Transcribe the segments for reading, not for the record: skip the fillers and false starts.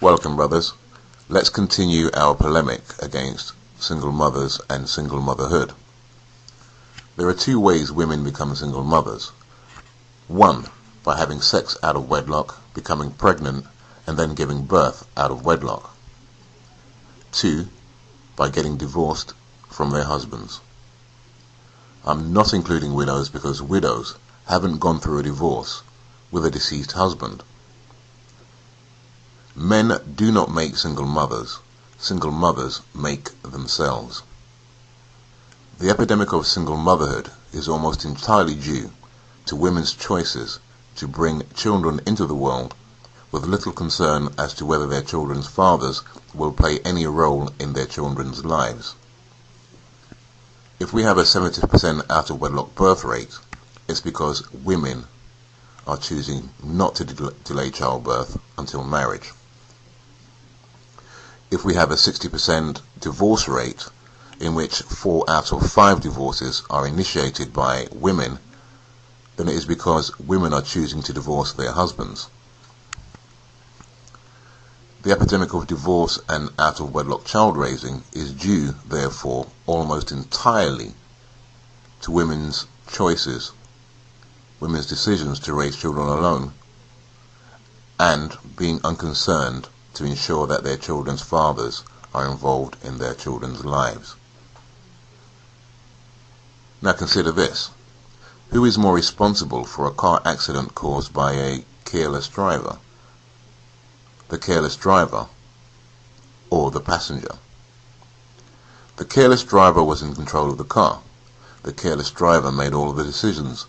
Welcome, brothers. Let's continue our polemic against single mothers and single motherhood. There are two ways women become single mothers. One, by having sex out of wedlock, becoming pregnant, and then giving birth out of wedlock. Two, by getting divorced from their husbands. I'm not including widows because widows haven't gone through a divorce with a deceased husband. Men do not make single mothers make themselves. The epidemic of single motherhood is almost entirely due to women's choices to bring children into the world with little concern as to whether their children's fathers will play any role in their children's lives. If we have a 70% out of wedlock birth rate, it's because women are choosing not to delay childbirth until marriage. If we have a 60% divorce rate, in which 4 out of 5 divorces are initiated by women, then it is because women are choosing to divorce their husbands. The epidemic of divorce and out of wedlock child raising is due, therefore, almost entirely to women's choices, women's decisions to raise children alone, and being unconcerned to ensure that their children's fathers are involved in their children's lives. Now consider this. Who is more responsible for a car accident caused by a careless driver? The careless driver or the passenger? The careless driver was in control of the car. The careless driver made all of the decisions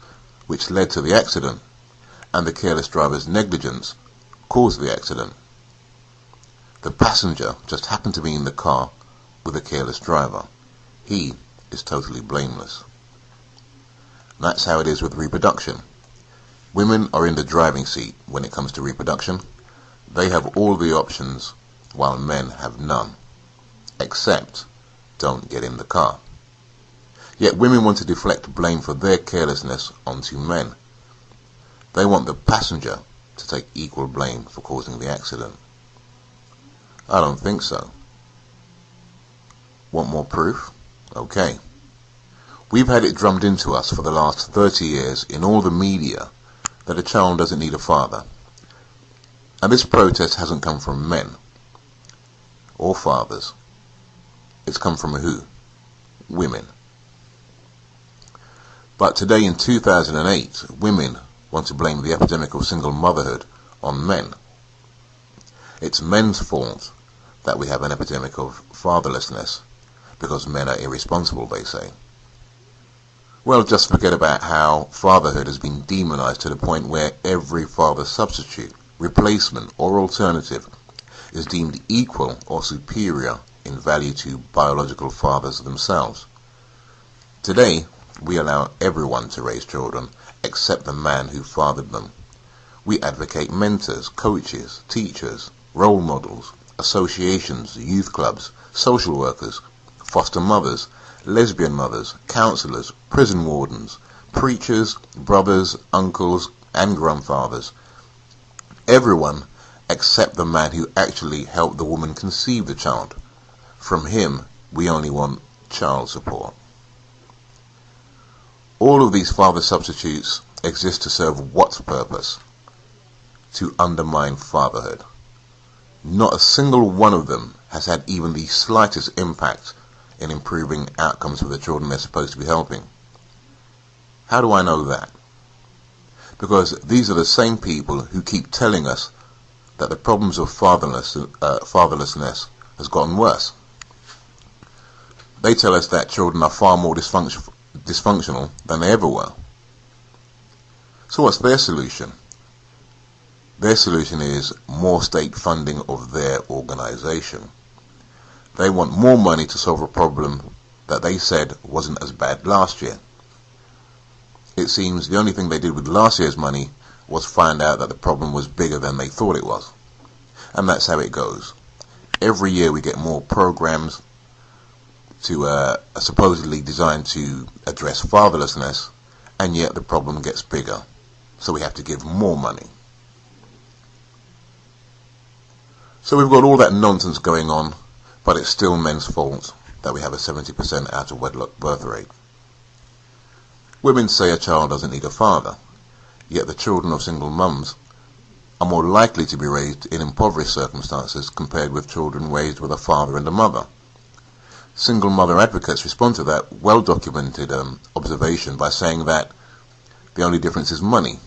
which led to the accident, and the careless driver's negligence caused the accident. The passenger just happened to be in the car with a careless driver. He is totally blameless. That's how it is with reproduction. Women are in the driving seat when it comes to reproduction. They have all the options while men have none, except don't get in the car. Yet women want to deflect blame for their carelessness onto men. They want the passenger to take equal blame for causing the accident. I don't think so. Want more proof? Okay. We've had it drummed into us for the last 30 years in all the media that a child doesn't need a father. And this protest hasn't come from men or fathers. It's come from who? Women. But today in 2008, women want to blame the epidemic of single motherhood on men. It's men's fault that we have an epidemic of fatherlessness because men are irresponsible, they say. Well, just forget about how fatherhood has been demonized to the point where every father substitute, replacement or alternative is deemed equal or superior in value to biological fathers themselves. Today, we allow everyone to raise children except the man who fathered them. We advocate mentors, coaches, teachers, role models, associations, youth clubs, social workers, foster mothers, lesbian mothers, counselors, prison wardens, preachers, brothers, uncles, and grandfathers. Everyone except the man who actually helped the woman conceive the child. From him, we only want child support. All of these father substitutes exist to serve what purpose? To undermine fatherhood. Not a single one of them has had even the slightest impact in improving outcomes for the children they're supposed to be helping. How do I know that? Because these are the same people who keep telling us that the problems of fatherlessness has gotten worse. They tell us that children are far more dysfunctional than they ever were. So what's their solution? Their solution is more state funding of their organization. They want more money to solve a problem that they said wasn't as bad last year. It seems the only thing they did with last year's money was find out that the problem was bigger than they thought it was. And that's how it goes. Every year we get more programs to supposedly designed to address fatherlessness, and yet the problem gets bigger. So we have to give more money. So we've got all that nonsense going on, but it's still men's fault that we have a 70% out of wedlock birth rate. Women say a child doesn't need a father, yet the children of single mums are more likely to be raised in impoverished circumstances compared with children raised with a father and a mother. Single mother advocates respond to that well-documented observation by saying that the only difference is money.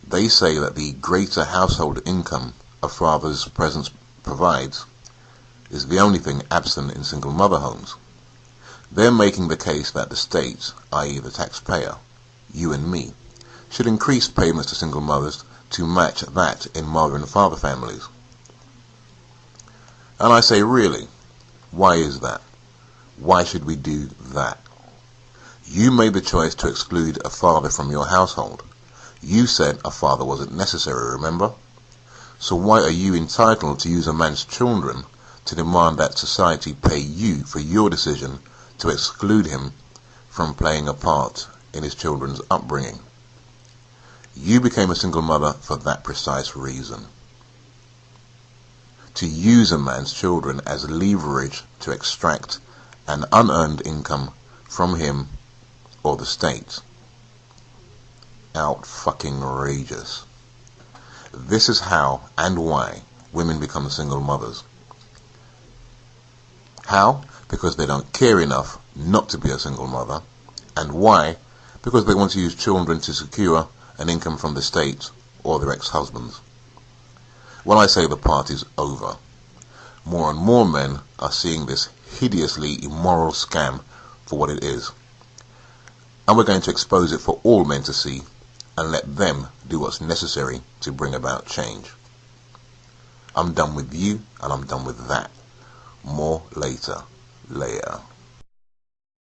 They say that the greater household income a father's presence provides is the only thing absent in single mother homes. They're making the case that the state, i.e. the taxpayer, you and me, should increase payments to single mothers to match that in mother and father families. And I say, really, why is that? Why should we do that? You made the choice to exclude a father from your household. You said a father wasn't necessary, remember? So why are you entitled to use a man's children to demand that society pay you for your decision to exclude him from playing a part in his children's upbringing? You became a single mother for that precise reason. To use a man's children as leverage to extract an unearned income from him or the state. Out-fucking-rageous. This is how and why women become single mothers. How? Because they don't care enough not to be a single mother. And why? Because they want to use children to secure an income from the state or their ex-husbands. When I say the party's over, more and more men are seeing this hideously immoral scam for what it is. And we're going to expose it for all men to see and let them do what's necessary to bring about change. I'm done with you and I'm done with that. More later.